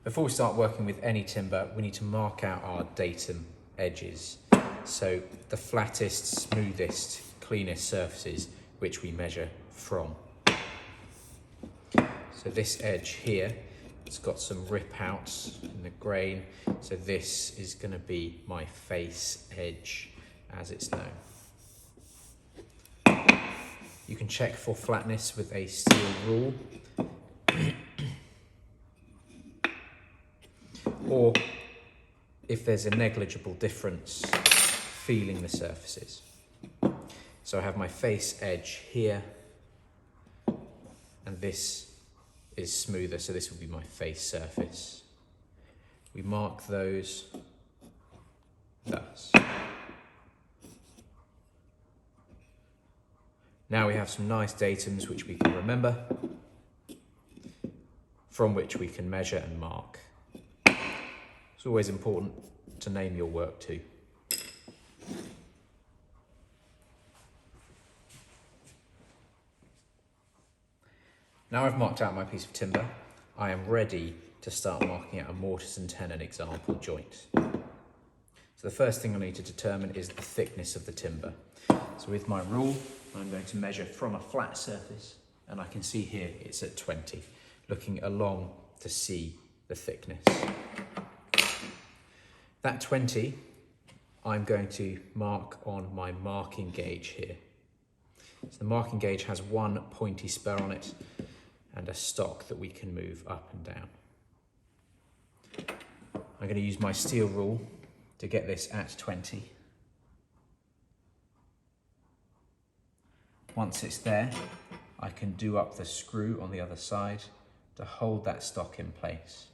Before we start working with any timber, we need to mark out our datum edges. So the flattest, smoothest, cleanest surfaces which we measure from. So this edge here, it's got some rip outs in the grain. So this is going to be my face edge as it's known. You can check for flatness with a steel rule. Or if there's a negligible difference, feeling the surfaces. So I have my face edge here, and this is smoother, so this will be my face surface. We mark those thus. Now we have some nice datums which we can remember, from which we can measure and mark. It's always important to name your work too. Now I've marked out my piece of timber, I am ready to start marking out a mortise and tenon example joint. So the first thing I need to determine is the thickness of the timber. So with my rule, I'm going to measure from a flat surface, and I can see here it's at 20, looking along to see the thickness. That 20, I'm going to mark on my marking gauge here. So the marking gauge has one pointy spur on it and a stock that we can move up and down. I'm going to use my steel rule to get this at 20. Once it's there, I can do up the screw on the other side to hold that stock in place.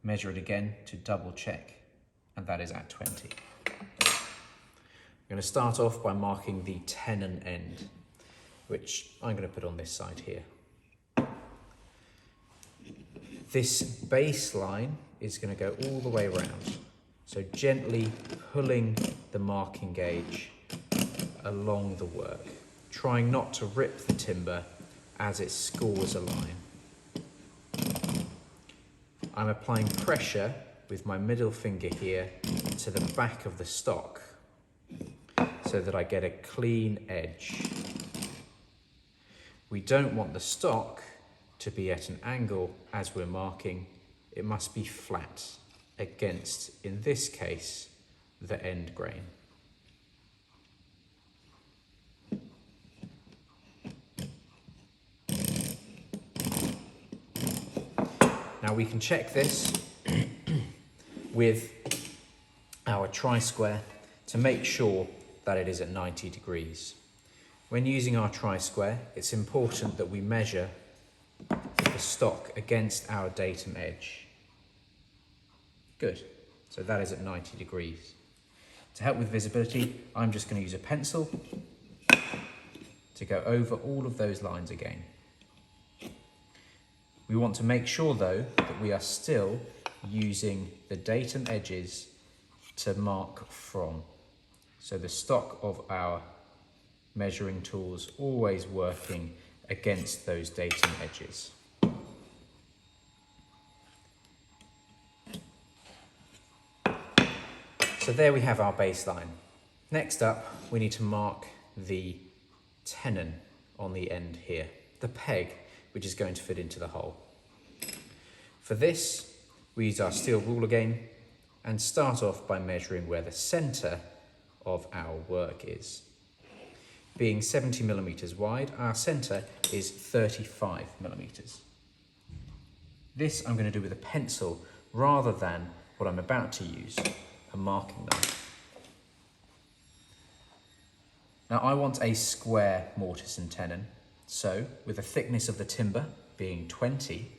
Measure it again to double check, and that is at 20. I'm going to start off by marking the tenon end, which I'm going to put on this side here. This baseline is going to go all the way around, so gently pulling the marking gauge along the work, trying not to rip the timber as it scores a line. I'm applying pressure with my middle finger here to the back of the stock so that I get a clean edge. We don't want the stock to be at an angle as we're marking. It must be flat against, in this case, the end grain. Now we can check this with our tri-square to make sure that it is at 90 degrees. When using our tri-square, it's important that we measure the stock against our datum edge. Good, so that is at 90 degrees. To help with visibility, I'm just going to use a pencil to go over all of those lines again. We want to make sure though that we are still using the datum edges to mark from. So the stock of our measuring tools always working against those datum edges. So there we have our baseline. Next up, we need to mark the tenon on the end here, the peg, which is going to fit into the hole. For this, we use our steel rule again and start off by measuring where the centre of our work is. Being 70 millimetres wide, our centre is 35 millimetres. This I'm going to do with a pencil rather than what I'm about to use, a marking knife. Now I want a square mortise and tenon, so with the thickness of the timber being 20,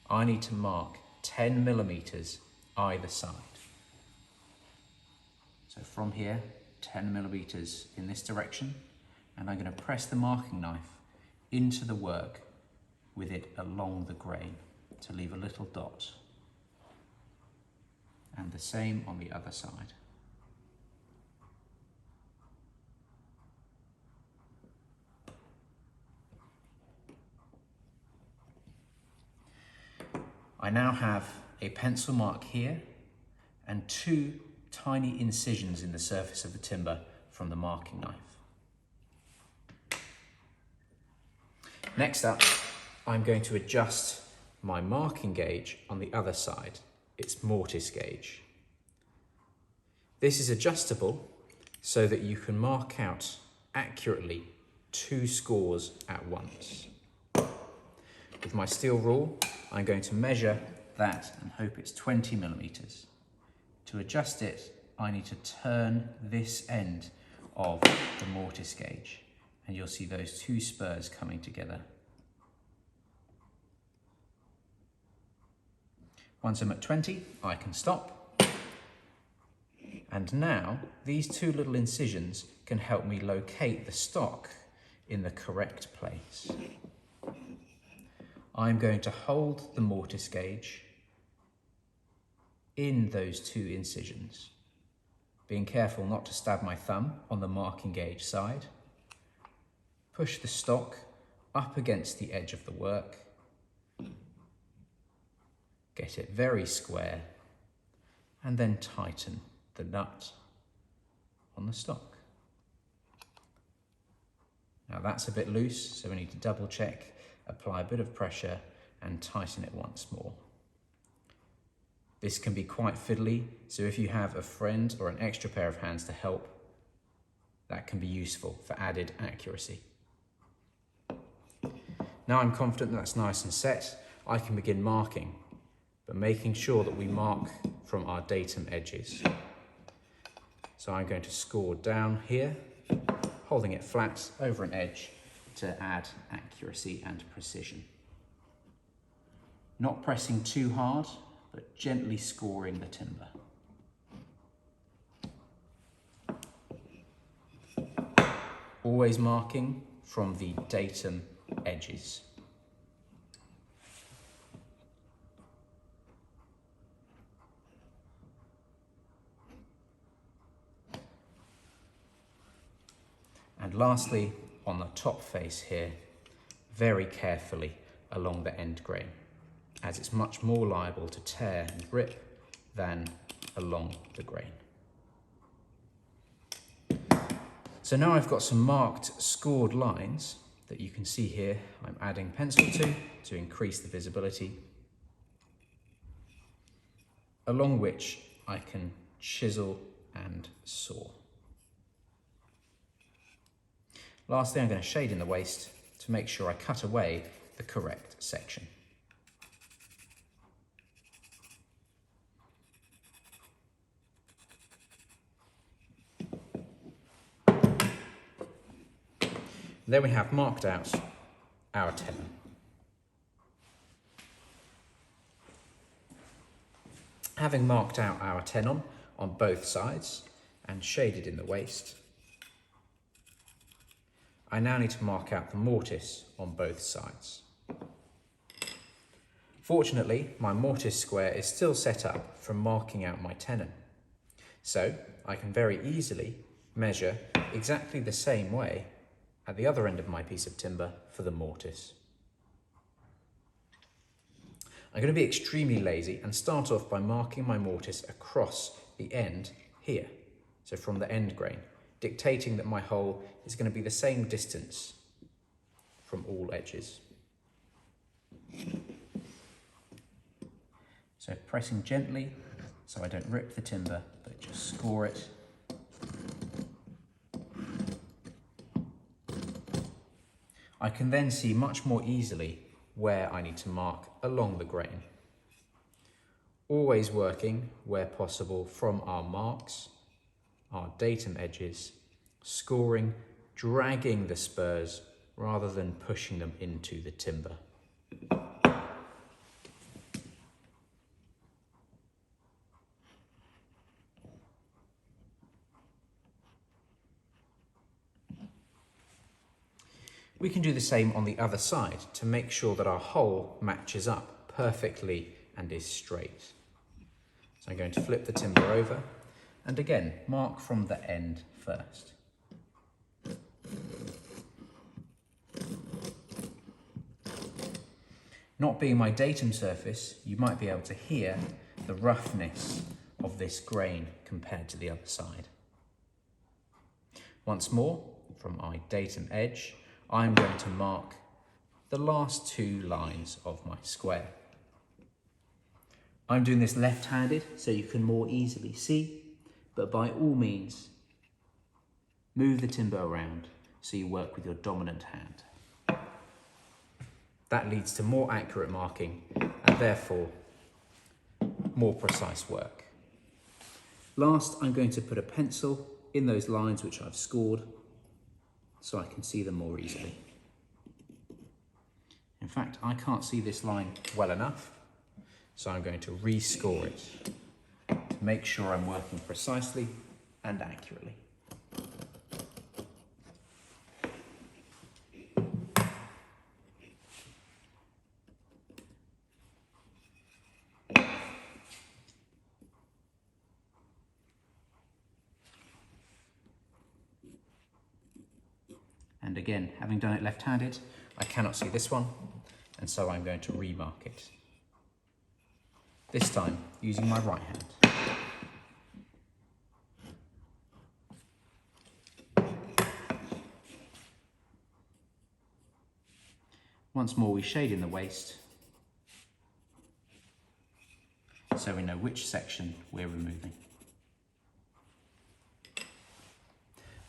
I need to mark 10 millimetres either side. So from here, 10 millimetres in this direction, and I'm going to press the marking knife into the work with it along the grain to leave a little dot. And the same on the other side. I now have a pencil mark here and 2 tiny incisions in the surface of the timber from the marking knife. Next up, I'm going to adjust my marking gauge on the other side. It's mortise gauge. This is adjustable so that you can mark out accurately 2 scores at once. With my steel rule, I'm going to measure that and hope it's 20 millimeters. To adjust it, I need to turn this end of the mortise gauge, and you'll see those 2 spurs coming together. Once I'm at 20, I can stop. And now, these 2 little incisions can help me locate the stock in the correct place. I'm going to hold the mortise gauge in those 2 incisions, being careful not to stab my thumb on the marking gauge side. Push the stock up against the edge of the work. Get it very square, and then tighten the nut on the stock. Now that's a bit loose, so we need to double check, apply a bit of pressure and tighten it once more. This can be quite fiddly, so if you have a friend or an extra pair of hands to help, that can be useful for added accuracy. Now I'm confident that's nice and set, I can begin marking, but making sure that we mark from our datum edges. So I'm going to score down here, holding it flat over an edge to add accuracy and precision. Not pressing too hard, but gently scoring the timber. Always marking from the datum edges. And lastly, on the top face here, very carefully along the end grain, as it's much more liable to tear and rip than along the grain. So now I've got some marked scored lines that you can see here. I'm adding pencil to increase the visibility, along which I can chisel and saw. Lastly, I'm going to shade in the waist to make sure I cut away the correct section. Then we have marked out our tenon. Having marked out our tenon on both sides and shaded in the waist, I now need to mark out the mortise on both sides. Fortunately, my mortise square is still set up from marking out my tenon, so I can very easily measure exactly the same way at the other end of my piece of timber for the mortise. I'm going to be extremely lazy and start off by marking my mortise across the end here, so from the end grain, dictating that my hole is going to be the same distance from all edges. So pressing gently so I don't rip the timber, but just score it. I can then see much more easily where I need to mark along the grain. Always working, where possible, from our marks, our datum edges, scoring, dragging the spurs rather than pushing them into the timber. We can do the same on the other side to make sure that our hole matches up perfectly and is straight. So I'm going to flip the timber over and again, mark from the end first. Not being my datum surface, you might be able to hear the roughness of this grain compared to the other side. Once more, from my datum edge, I'm going to mark the last 2 lines of my square. I'm doing this left-handed so you can more easily see, but by all means, move the timber around so you work with your dominant hand. That leads to more accurate marking and therefore more precise work. Last, I'm going to put a pencil in those lines which I've scored so I can see them more easily. In fact, I can't see this line well enough, so I'm going to rescore it to make sure I'm working precisely and accurately. And again, having done it left-handed, I cannot see this one, and so I'm going to remark it. This time, using my right hand. Once more, we shade in the waist, so we know which section we're removing.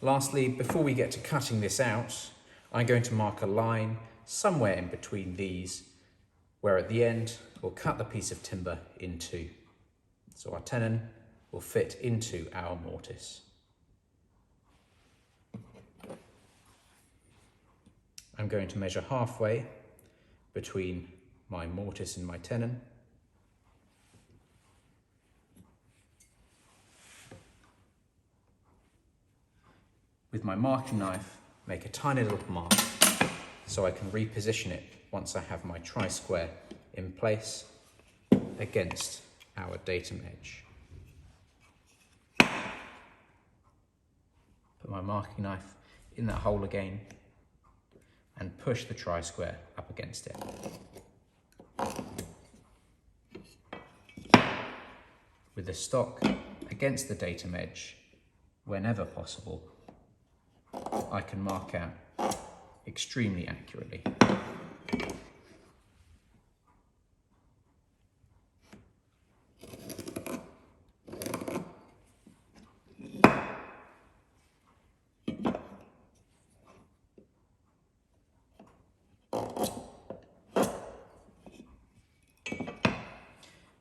Lastly, before we get to cutting this out, I'm going to mark a line somewhere in between these, where at the end we'll cut the piece of timber in 2. So our tenon will fit into our mortise. I'm going to measure halfway between my mortise and my tenon. With my marking knife, make a tiny little mark so I can reposition it once I have my tri-square in place against our datum edge. Put my marking knife in that hole again and push the tri-square up against it. With the stock against the datum edge, whenever possible, I can mark out extremely accurately.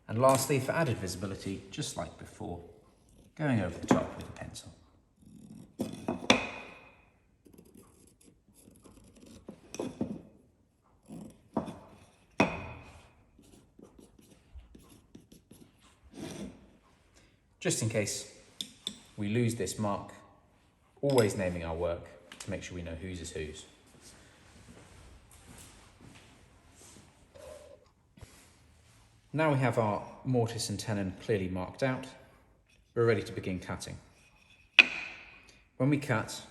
And lastly, for added visibility, just like before, going over the top with a pencil. Just in case we lose this mark, always naming our work to make sure we know whose is whose. Now we have our mortise and tenon clearly marked out, we're ready to begin cutting. When we cut,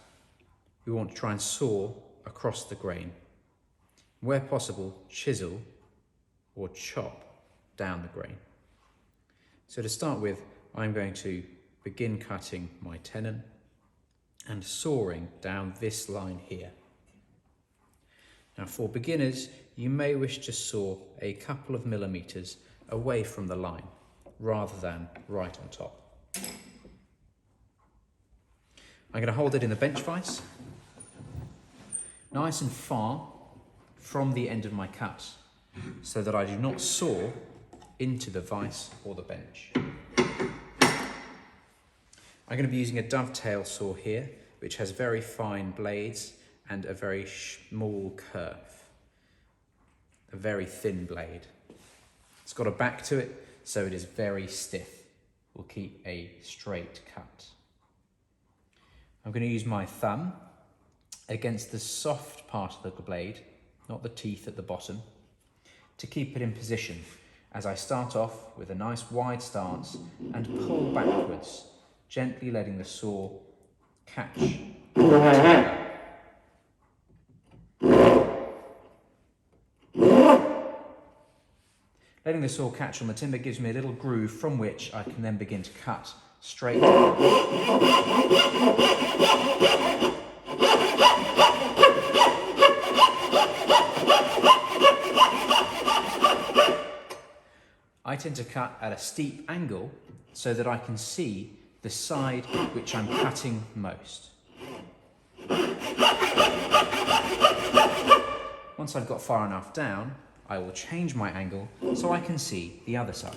we want to try and saw across the grain. Where possible, chisel or chop down the grain. So to start with, I'm going to begin cutting my tenon and sawing down this line here. Now for beginners, you may wish to saw a couple of millimeters away from the line rather than right on top. I'm going to hold it in the bench vise, nice and far from the end of my cut, so that I do not saw into the vise or the bench. I'm going to be using a dovetail saw here, which has very fine blades and a very small curve, a very thin blade. It's got a back to it, so it is very stiff. We'll keep a straight cut. I'm going to use my thumb against the soft part of the blade, not the teeth at the bottom, to keep it in position as I start off with a nice wide stance and pull backwards, gently letting the saw catch the timber. Letting the saw catch on the timber gives me a little groove from which I can then begin to cut straight. I tend to cut at a steep angle so that I can see the side which I'm cutting most. Once I've got far enough down, I will change my angle so I can see the other side.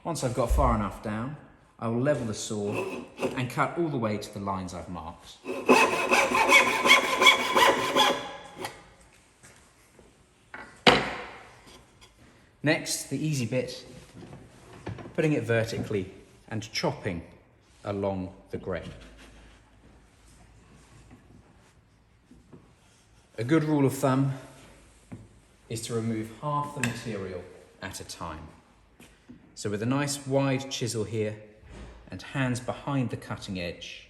Once I've got far enough down, I will level the saw and cut all the way to the lines I've marked. Next, the easy bit, putting it vertically and chopping along the grain. A good rule of thumb is to remove half the material at a time. So with a nice wide chisel here and hands behind the cutting edge,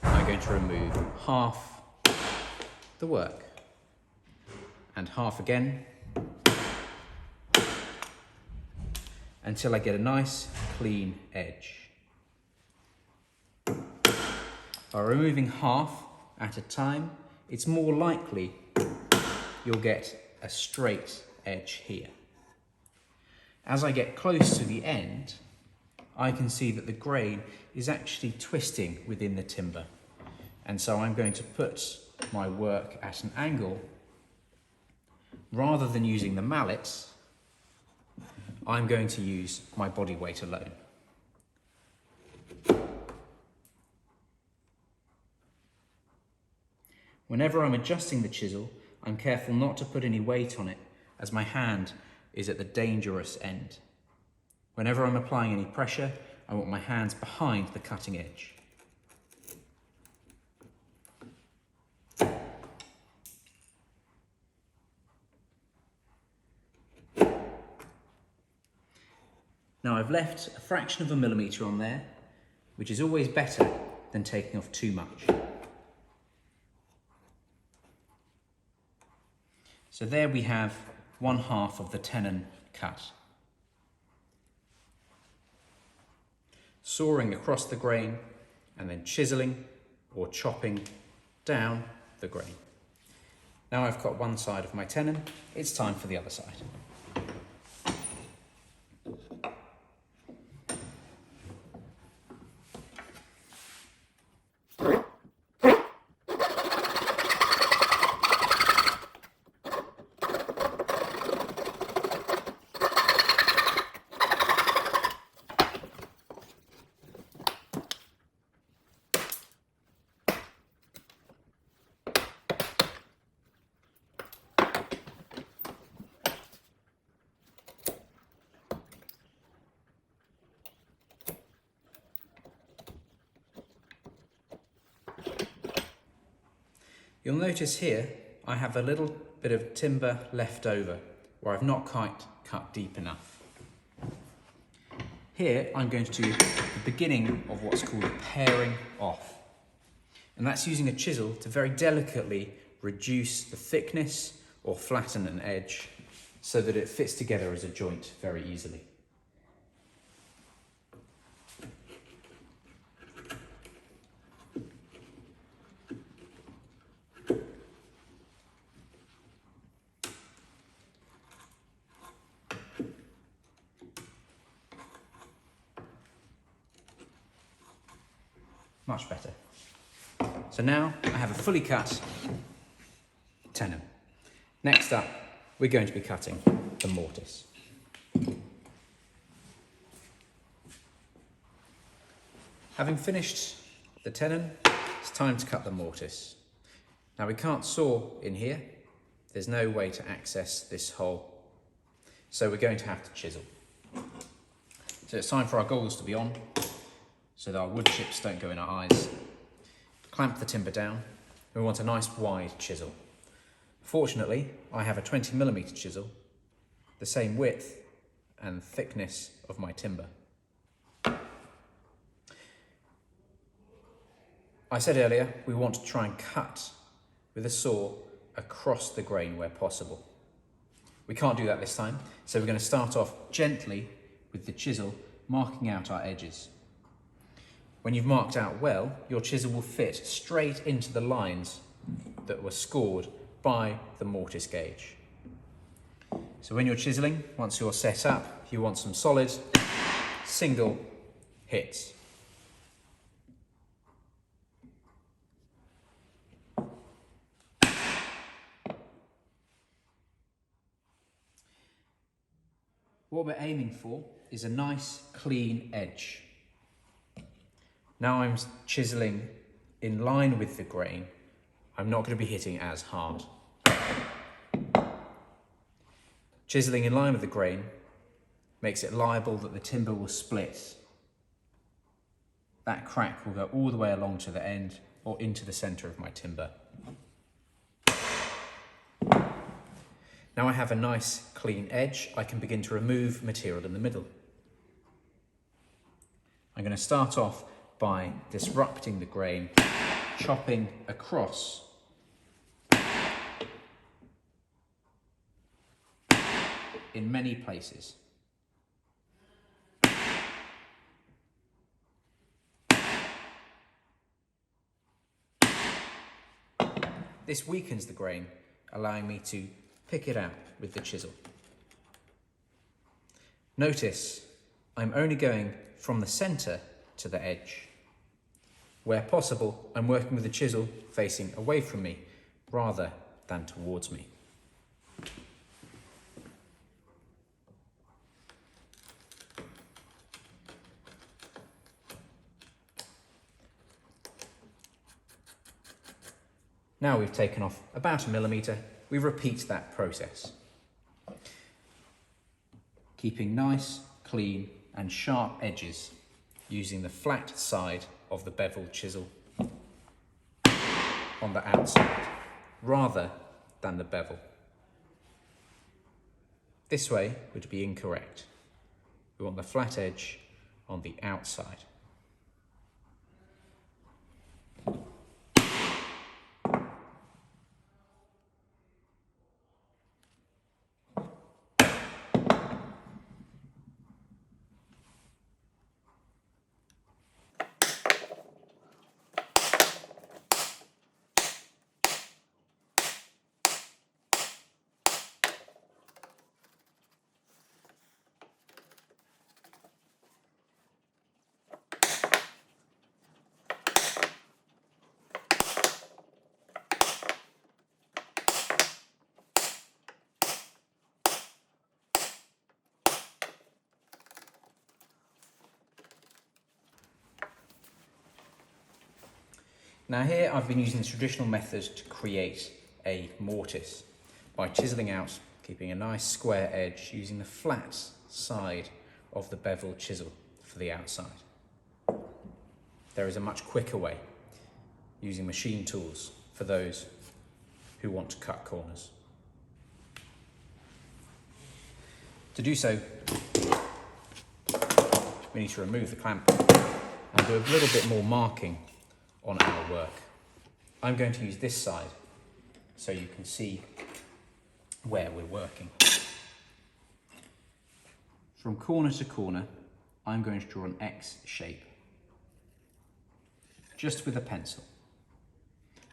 I'm going to remove half the work and half again until I get a nice clean edge. By removing half at a time, it's more likely you'll get a straight edge here. As I get close to the end, I can see that the grain is actually twisting within the timber. And so I'm going to put my work at an angle. Rather than using the mallets, I'm going to use my body weight alone. Whenever I'm adjusting the chisel, I'm careful not to put any weight on it, as my hand is at the dangerous end. Whenever I'm applying any pressure, I want my hands behind the cutting edge. Now I've left a fraction of a millimetre on there, which is always better than taking off too much. So there we have 1/2 of the tenon cut. Sawing across the grain and then chiselling or chopping down the grain. Now I've got one side of my tenon, it's time for the other side. You'll notice here I have a little bit of timber left over where I've not quite cut deep enough. Here I'm going to do the beginning of what's called paring off. And that's using a chisel to very delicately reduce the thickness or flatten an edge so that it fits together as a joint very easily. Much better. So now I have a fully cut tenon. Next up, we're going to be cutting the mortise. Having finished the tenon, it's time to cut the mortise. Now we can't saw in here. There's no way to access this hole. So we're going to have to chisel. So it's time for our goggles to be on, so that our wood chips don't go in our eyes. Clamp the timber down. We want a nice wide chisel. Fortunately, I have a 20mm chisel, the same width and thickness of my timber. I said earlier, we want to try and cut with a saw across the grain where possible. We can't do that this time, so we're going to start off gently with the chisel, marking out our edges. When you've marked out well, your chisel will fit straight into the lines that were scored by the mortise gauge. So when you're chiselling, once you're set up, you want some solid, single hits. What we're aiming for is a nice, clean edge. Now I'm chiselling in line with the grain. I'm not going to be hitting as hard. Chiselling in line with the grain makes it liable that the timber will split. That crack will go all the way along to the end or into the centre of my timber. Now I have a nice clean edge, I can begin to remove material in the middle. I'm going to start off by disrupting the grain, chopping across in many places. This weakens the grain, allowing me to pick it out with the chisel. Notice I'm only going from the centre to the edge. Where possible, I'm working with the chisel facing away from me rather than towards me. Now we've taken off about 1 millimetre, we repeat that process. Keeping nice, clean and sharp edges using the flat side of the beveled chisel on the outside rather than the bevel. This way would be incorrect. We want the flat edge on the outside. Now here I've been using the traditional method to create a mortise by chiselling out, keeping a nice square edge using the flat side of the beveled chisel for the outside. There is a much quicker way, using machine tools for those who want to cut corners. To do so, we need to remove the clamp and do a little bit more marking on our work. I'm going to use this side so you can see where we're working. From corner to corner, I'm going to draw an X shape, just with a pencil.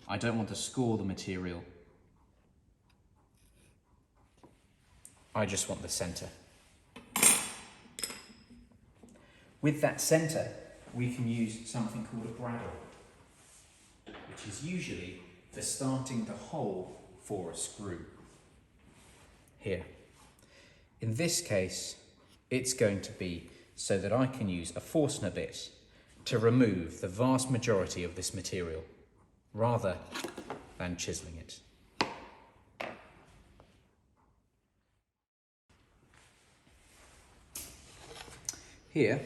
I don't want to score the material. I just want the centre. With that centre, we can use something called a bradawl, which is usually for starting the hole for a screw. Here. In this case, it's going to be so that I can use a Forstner bit to remove the vast majority of this material, rather than chiselling it. Here,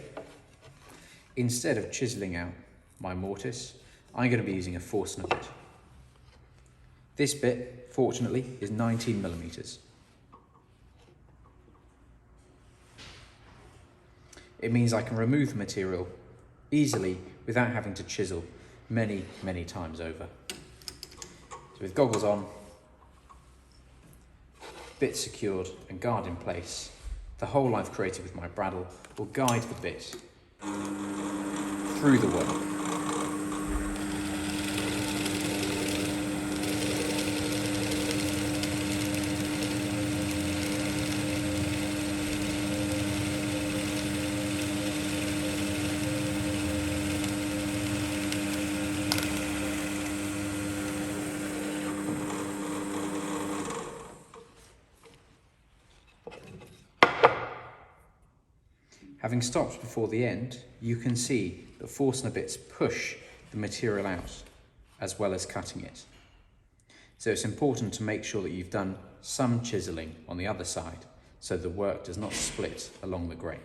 instead of chiselling out my mortise, I'm going to be using a Forstner bit. This bit, fortunately, is 19 millimeters. It means I can remove the material easily without having to chisel many, many times over. So with goggles on, bit secured and guard in place, the hole I've created with my bradawl will guide the bit through the work. Having stopped before the end, you can see that Forstner bits push the material out as well as cutting it. So it's important to make sure that you've done some chiselling on the other side so the work does not split along the grain.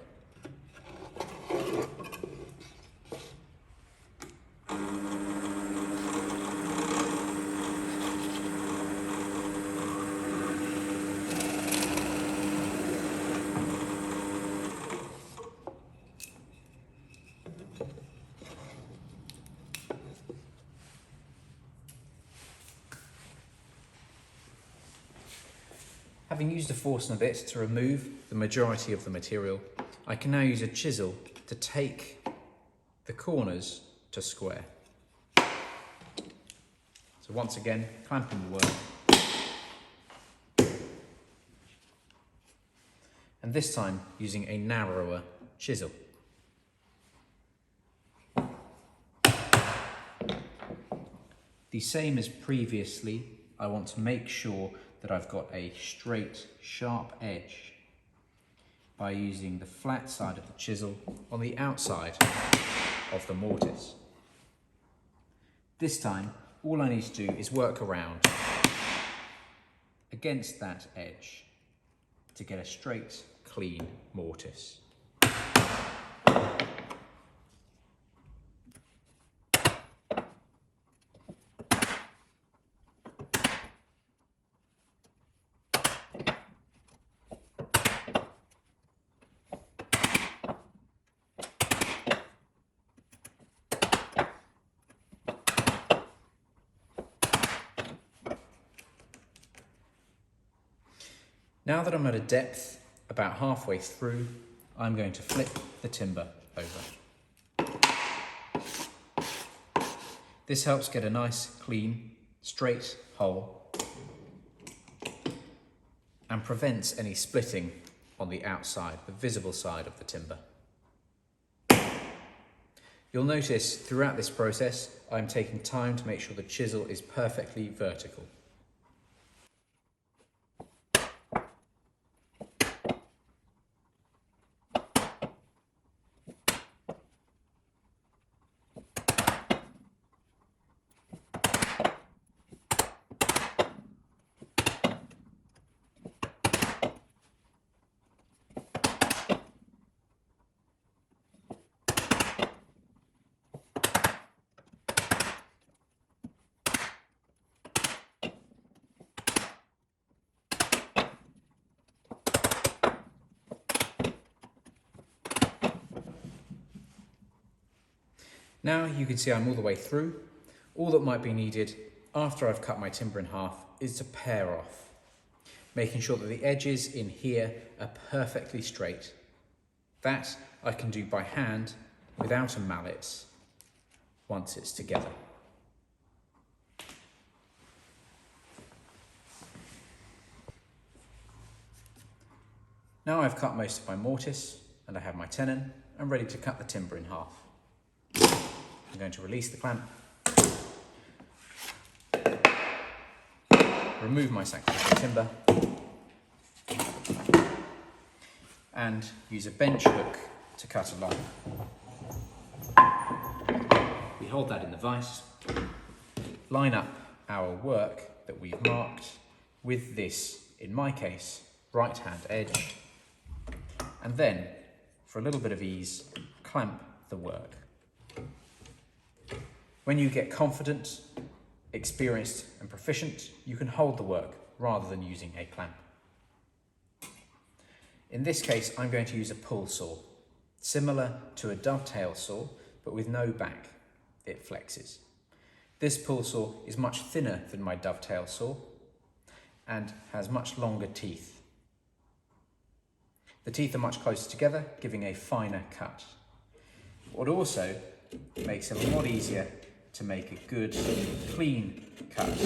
Having used a Forstner bit to remove the majority of the material, I can now use a chisel to take the corners to square. So once again, clamping the work, and this time using a narrower chisel. The same as previously, I want to make sure that I've got a straight, sharp edge by using the flat side of the chisel on the outside of the mortise. This time, all I need to do is work around against that edge to get a straight, clean mortise. Now that I'm at a depth about halfway through, I'm going to flip the timber over. This helps get a nice, clean, straight hole and prevents any splitting on the outside, the visible side of the timber. You'll notice throughout this process, I'm taking time to make sure the chisel is perfectly vertical. Now you can see I'm all the way through. All that might be needed after I've cut my timber in half is to pare off, making sure that the edges in here are perfectly straight. That I can do by hand without a mallet once it's together. Now I've cut most of my mortise and I have my tenon, I'm ready to cut the timber in half. I'm going to release the clamp, remove my sacrificial timber, and use a bench hook to cut along. We hold that in the vise, line up our work that we've marked with this, in my case, right hand edge, and then, for a little bit of ease, clamp the work. When you get confident, experienced and proficient, you can hold the work rather than using a clamp. In this case, I'm going to use a pull saw, similar to a dovetail saw, but with no back. It flexes. This pull saw is much thinner than my dovetail saw and has much longer teeth. The teeth are much closer together, giving a finer cut. What also makes it a lot easier to make a good, clean cut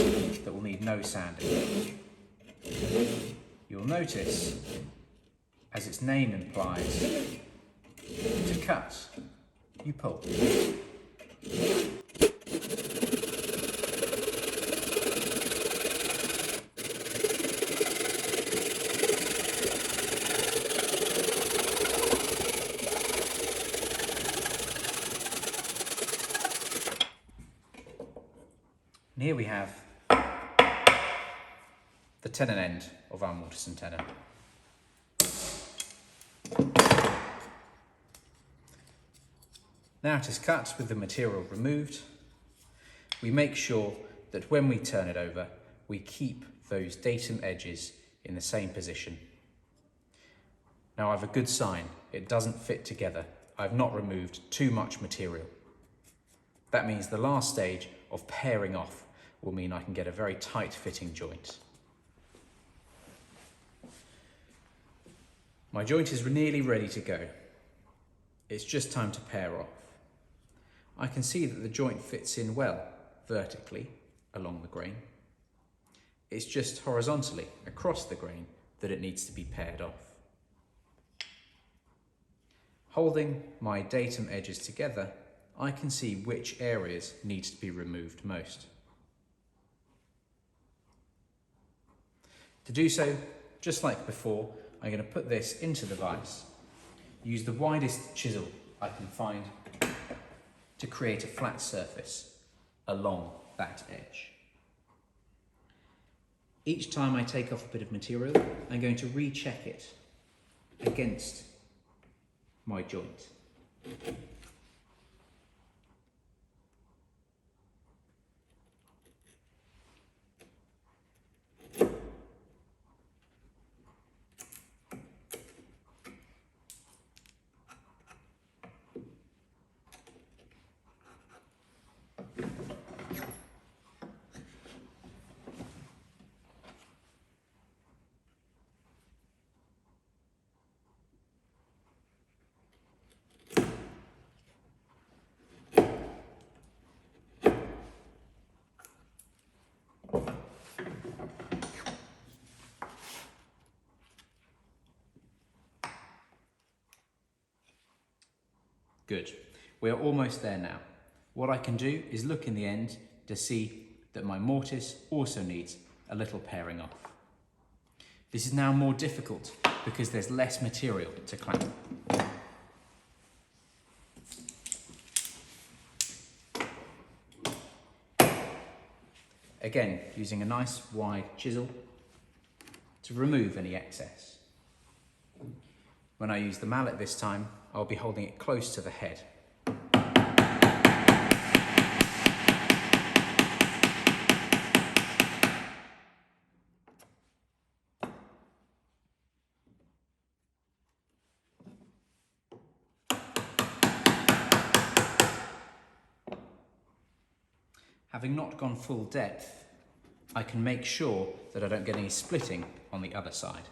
that will need no sanding. You'll notice, as its name implies, to cut, you pull. And here we have the tenon end of our mortise and tenon. Now it is cut with the material removed. We make sure that when we turn it over, we keep those datum edges in the same position. Now I have a good sign, it doesn't fit together. I've not removed too much material. That means the last stage of pairing off will mean I can get a very tight fitting joint. My joint is nearly ready to go. It's just time to pair off. I can see that the joint fits in well vertically along the grain. It's just horizontally across the grain that it needs to be paired off. Holding my datum edges together, I can see which areas need to be removed most. To do so, just like before, I'm going to put this into the vise, use the widest chisel I can find to create a flat surface along that edge. Each time I take off a bit of material, I'm going to recheck it against my joint. Good. We're almost there now. What I can do is look in the end to see that my mortise also needs a little pairing off. This is now more difficult because there's less material to clamp. Again, using a nice wide chisel to remove any excess. When I use the mallet this time, I'll be holding it close to the head. Having not gone full depth, I can make sure that I don't get any splitting on the other side.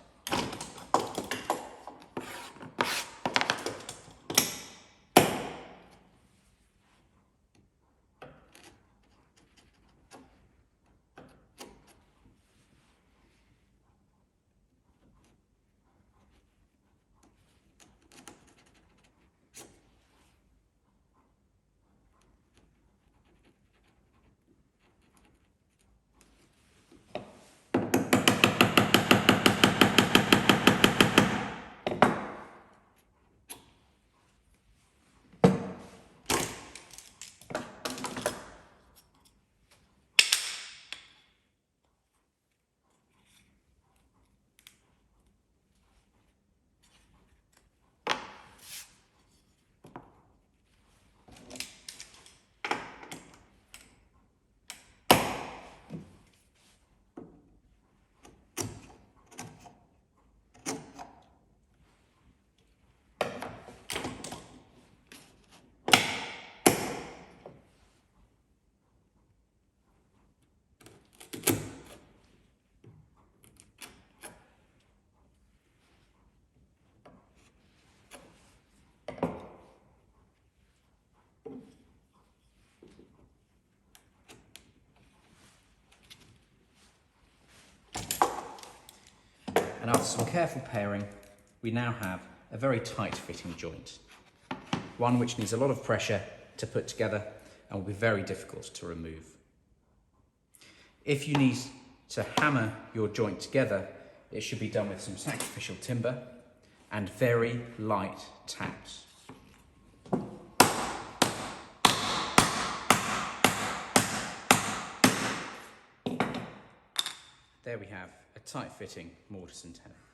And after some careful pairing, we now have a very tight fitting joint. One which needs a lot of pressure to put together and will be very difficult to remove. If you need to hammer your joint together, it should be done with some sacrificial timber and very light taps. There we have a tight fitting mortise and tenon.